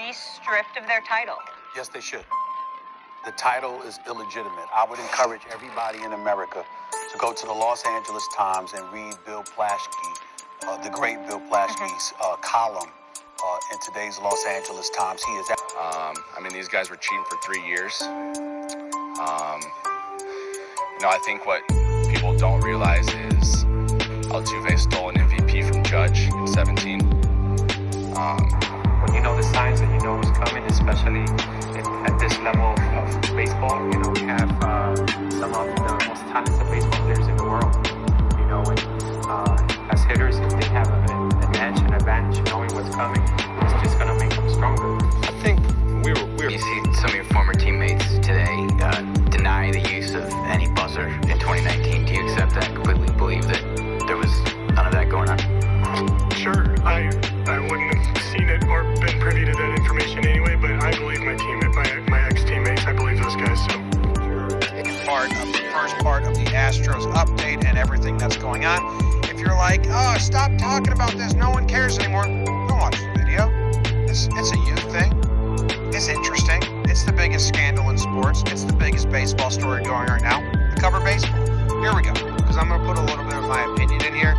be stripped of their title? Yes, they should. The title is illegitimate. I would encourage everybody in America to go to the Los Angeles Times and read Bill Plaschke, the great Bill Plaschke's column in today's Los Angeles Times. He is. I mean, these guys were cheating for 3 years. I think what people don't realize is Altuve stole an MVP from Judge in 17. When you know the signs and you know who's coming, especially at this level of baseball, we have some of the most talented baseball players in the world. And as hitters, if they have an edge, an advantage, knowing what's coming, it's just going to make them stronger. I think we were. You see some of your former teammates today deny the use of any buzzer in 2019. Do you accept that? Completely believe that there was none of that going on? Sure, I wouldn't have seen it or been privy to that information anyway, but I believe my ex-teammates, I believe those guys, so. Part of the first part of the Astros update and everything that's going on. If you're like, oh, stop talking about this, no one cares anymore, go watch the video. It's a youth thing. It's interesting. It's the biggest scandal in sports. It's the biggest baseball story going right now. The cover baseball. Here we go, because I'm going to put a little bit of my opinion in here.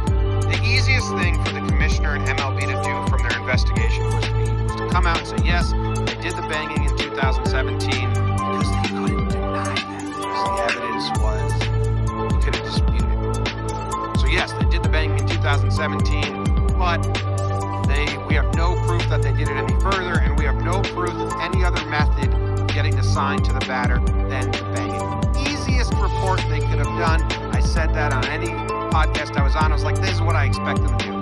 The easiest thing for the commissioner and MLB to do from their investigation was to come out and say, yes, they did the banging in 2017 because they couldn't deny that. Because the evidence was, you couldn't dispute it. So yes, they did the banging in 2017, but we have no proof that they did it any further, and we have no proof of any other method of getting the sign to the batter than the banging. Easiest report they could have done. I said that on any podcast I was on. I was like, this is what I expect them to do.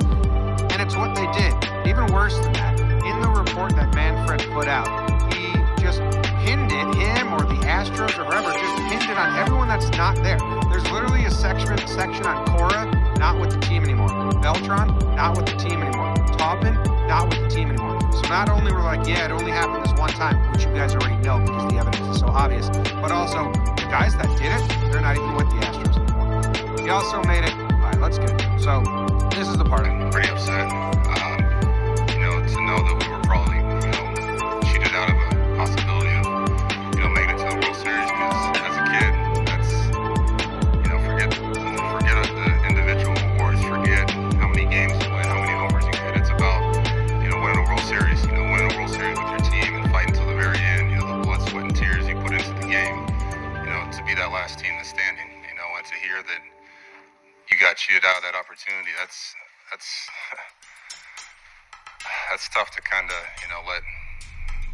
And it's what they did. Even worse than that, in the report that Manfred put out, he just pinned it, him or the Astros or whoever, just pinned it on everyone that's not there. There's literally a section on Cora, not with the team anymore. Beltran, not with the team anymore. Taubman, not with the team anymore. So not only were like, yeah, it only happened this one time, which you guys already know because the evidence is so obvious, but also the guys that did it, they're not even with the Astros anymore. He also made it. All right, let's get it. So this is the part. I'm pretty upset. To know that we were probably, cheated out of a possibility of, making it to the World Series. Because as a kid, that's, forget the individual awards. Forget how many games you win, how many homers you get. It's about, winning a World Series. Winning a World Series with your team and fighting till the very end. The blood, sweat, and tears you put into the game. To be that last team that's standing. And to hear that you got cheated out of that opportunity, that's tough to kind of,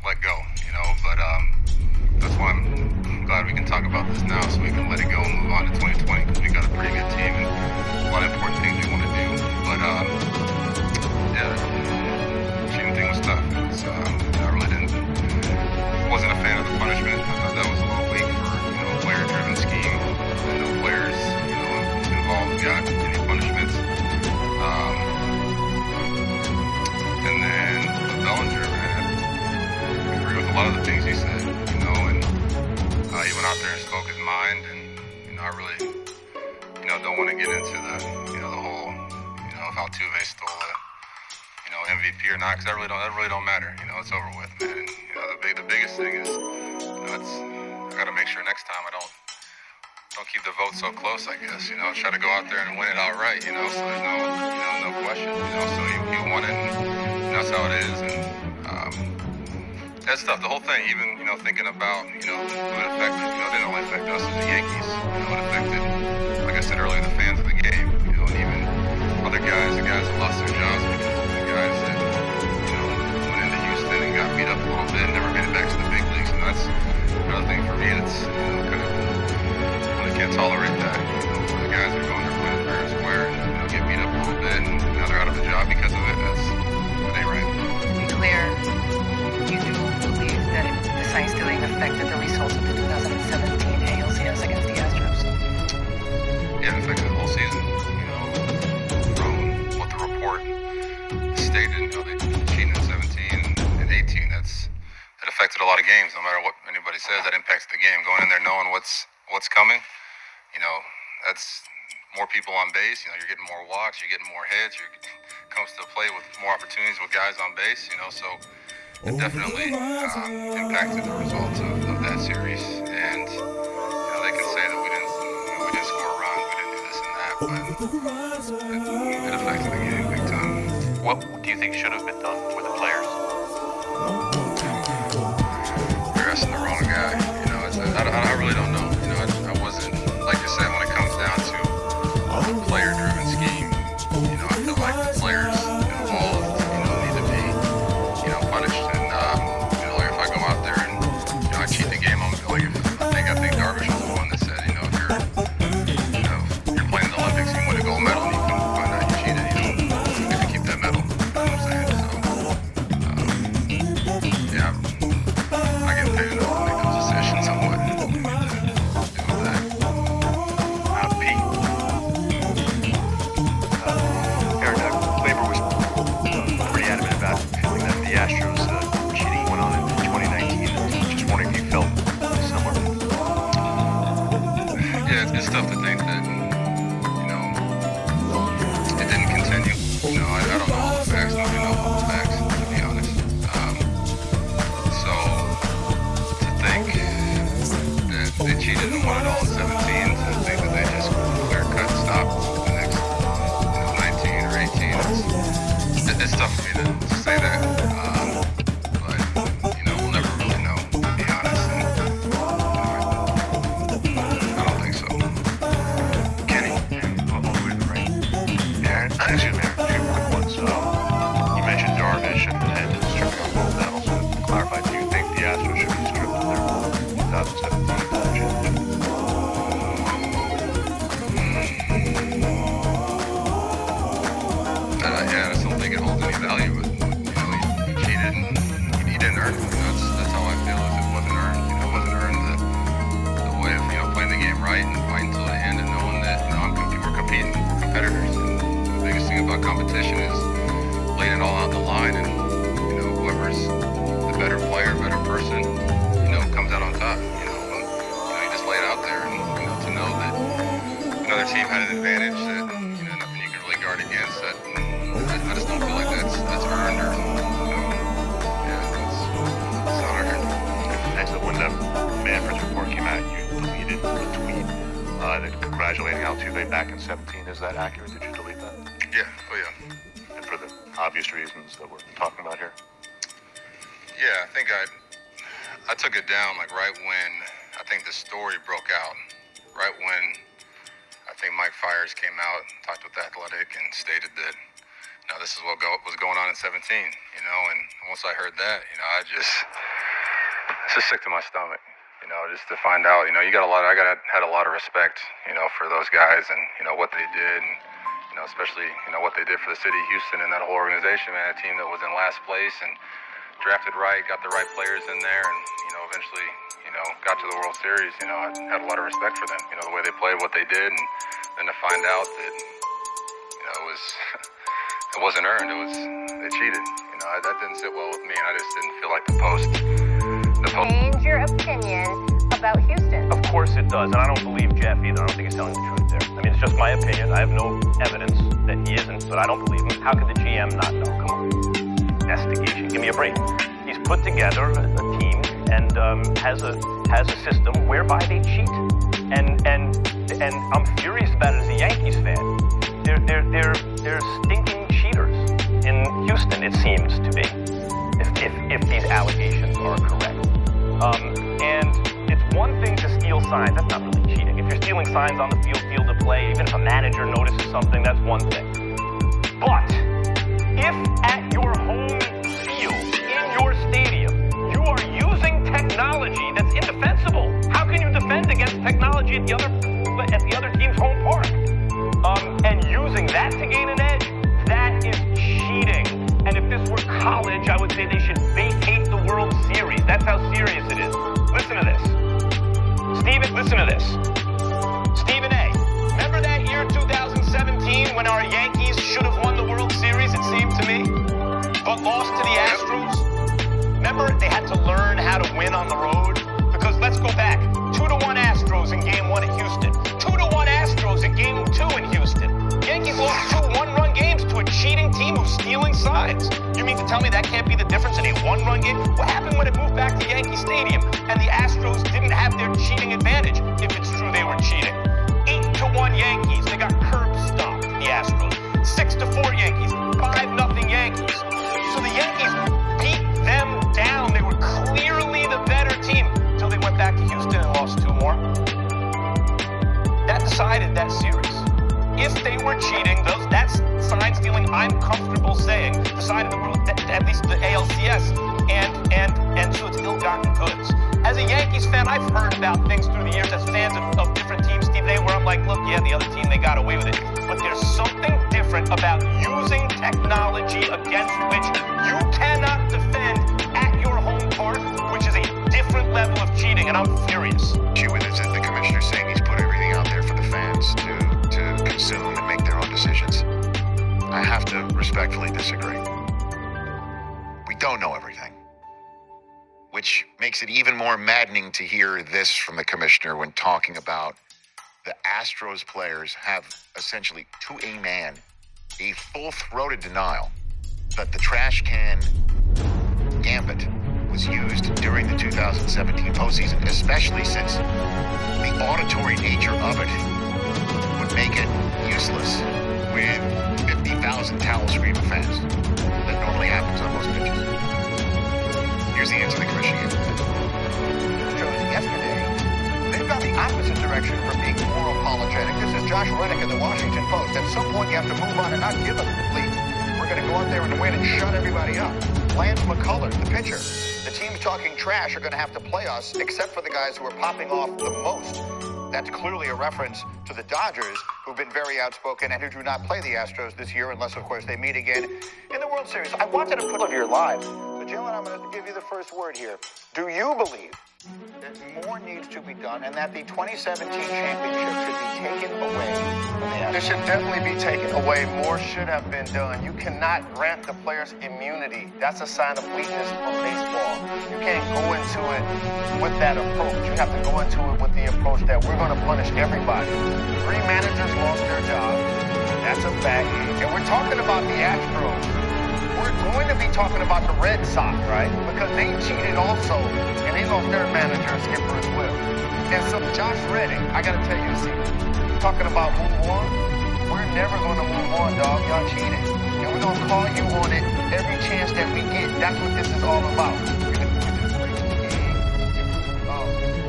let go, but that's why I'm glad we can talk about this now so we can let it go and move on to 2020 because we got a pretty good team and a lot of important things we want to do, but the cheating thing was tough. I really wasn't a fan of the punishment. I thought that was a little weak for, a player-driven scheme, and no players, involved got any punishments. And then with Bellinger, man, I agree with a lot of the things he said, and he went out there and spoke his mind, and I really, don't want to get into the whole, if Altuve stole MVP or not, because that really don't matter, it's over with, man. And, the biggest thing is, I got to make sure next time I don't keep the vote so close, I guess, try to go out there and win it outright, so there's no question, so he won it, and that's how it is, and that stuff, the whole thing, even, thinking about, who it affected, it didn't only affect us as the Yankees, it affected, like I said earlier, the fans of the game, and even other guys, the guys that lost their jobs, the guys that, went into Houston and got beat up a little bit and never made it back to the big leagues, and that's another thing for me that's, kind of, I can't tolerate that, for the guys that are going there playing fair and square, and, get beat up a little bit, and now they're out of a job because of it, that ain't right. To be clear, you do believe that the sign stealing affected the results of the 2017 ALCS against the Astros? Yeah, it affected the whole season, from what the report stated, they cheated in 17 and 18, that affected a lot of games, no matter what anybody says, that impacts the game, going in there knowing what's coming, that's more people on base, you're getting more walks, you're getting more hits, comes to play with more opportunities with guys on base, so it definitely impacted the results of that series. And they can say that we didn't score a run, we didn't do this and that, but it affected the game big time. What do you think should have been done with the players? You're asking the wrong guy. I really don't know. I wasn't, like you said, when it comes down to a player-driven scheme, I feel like the players involved, need to be, punished. And, like if I go out there and, I cheat the game, I'm like, I think Darvish was the one that said, if you're playing the Olympics, you win a gold medal, and you can find out you cheated, you get to keep that medal. You know what I'm saying? So, I get paid enough to make those decisions on what to do with that. Pete. Aaron, Labor was pretty adamant about feeling that the Astros cheating went on in 2019. Just wondering if you felt similar. Yeah, it's tough to think that, it didn't continue. I don't know all the facts. Nobody knows all the facts, to be honest. So, to think that they cheated and won it all in 17, to think that they just clear cut and stopped the next 19 or 18, it's tough for me to say that. But, we'll never really know, to be honest. And, I don't think so. Kenny, right? Aaron, excuse me, a few quick ones. You mentioned Darvish and stripping of gold medals. To clarify, do you think the Astros should be stripped of their 2017 championship? I just don't think it holds any value. But, he cheated and he didn't earn it. That's how I feel. It wasn't earned. It wasn't earned the way of playing the game right and fighting till the end and knowing that we're competing, we're competitors. And the biggest thing about competition is laying it all out on the line, and whoever's the better player, better person, comes out on top. You just lay it out there, and to know that another team had an advantage that nothing you can really guard against. That I just don't feel like that's earned or it's not earned. Next up, when the Manfred's report came out, you deleted a tweet congratulating Altuve back in 17. Is that accurate? Did you delete that? Yeah. Oh yeah. And for the obvious reasons that we're talking about here? Yeah, I think I took it down right when I think the story broke out. Right when I think Mike Fiers came out, talked with The Athletic, and stated that this is what was going on in 17. And once I heard that, it's just sick to my stomach. Just to find out, I had a lot of respect, for those guys and what they did, and especially what they did for the city of Houston and that whole organization, man. A team that was in last place and drafted right, got the right players in there, and eventually got to the World Series. I had a lot of respect for them, the way they played, what they did, and then to find out that it wasn't earned, they cheated. That didn't sit well with me, and I just didn't feel like the post. Change your opinion about Houston. Of course it does, and I don't believe Jeff either. I don't think he's telling the truth there. I mean, it's just my opinion. I have no evidence that he isn't, but I don't believe him. How could the GM not know? Come on. Investigation. Give me a break. He's put together a team and has a system whereby they cheat. And I'm furious about it as a Yankees fan. They're stinking cheaters in Houston, it seems to be, if these allegations are correct. And it's one thing to steal signs. That's not really cheating. If you're stealing signs on the field of play, even if a manager notices something, that's one thing. But if at your home field, in your stadium, you are using technology that's indefensible, how can you defend against technology at the other team's home park? And using that to gain an edge, that is cheating. And if this were college, I would say they should vacate the World Series. That's how serious it is. Listen to this. Stephen, listen to this. Stephen A. Remember that year 2017 when our Yankees should have won the World Series, it seemed to me, but lost to the Astros? Remember, they had to learn how to win on the road? Because let's go back. 2-1 Astros in Game 1 at Houston. 2-1 Astros in Game 2 in Houston. Yankees lost 2 one-run games to a cheating team who's stealing signs. You mean to tell me that can't be the difference in a one-run game? What happened when it moved back to Yankee Stadium and the Astros didn't have their cheating advantage, if it's true they were cheating? 8-1 Yankees. They got curb stomped, the Astros. 6-4 Yankees. 5-0 Yankees. So the Yankees beat them down. They were clearly the better team until they went back to Houston and lost 2 more. That decided that series. If they were cheating, that's sign stealing, I'm comfortable saying, decided the world, at least the ALCS, and so it's ill-gotten goods. As a Yankees fan, I've heard about things through the years as fans of different teams, Steve A, where I'm like, look, yeah, the other team, they got away with it. But there's something different about using technology against which you cannot defend at your home court, which is a different level of cheating, and I'm furious. With is that the commissioner's saying he's put everything out there for the fans to consume and make their own decisions. I have to respectfully disagree. We don't know everything, which makes it even more maddening to hear this from the commissioner when talking about the Astros players have essentially, to a man, a full-throated denial that the trash can gambit was used during the 2017 postseason, especially since the auditory nature of it would make it useless with 50,000 towel screaming fans. That normally happens on most pitches. Here's the answer the commission gave. Shows yesterday, they've gone the opposite direction from being more apologetic. This is Josh Reddick of the Washington Post. At some point, you have to move on and not give a complete. We're going to go out there and win and shut everybody up. Lance McCullers, the pitcher. The teams talking trash are going to have to play us, except for the guys who are popping off the most. That's clearly a reference to the Dodgers, who've been very outspoken and who do not play the Astros this year, unless, of course, they meet again in the World Series. I wanted to put of your lives. But, gentlemen, I'm going to give you the first word here. Do you believe that more needs to be done and that the 2017 championship should be taken away from the Astros? It should definitely be taken away. More should have been done. You cannot grant the players immunity. That's a sign of weakness from baseball. You can't go into it with that approach. You have to go into it with the approach that we're going to punish everybody. 3 managers lost their jobs. That's a fact. And we're talking about the Astros. We're going to be talking about the Red Sox, right? Because they cheated also, and they lost their manager and skipper as well. And so Josh Reddick, I got to tell you a secret. Talking about move on, we're never going to move on, dog. Y'all cheated. And we're going to call you on it every chance that we get. That's what this is all about.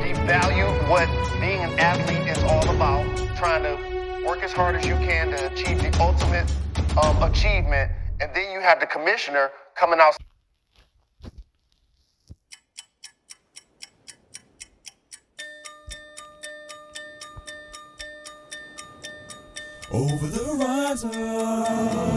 Devalue what being an athlete is all about. Trying to work as hard as you can to achieve the ultimate achievement. And then you have the commissioner coming out. Over the horizon.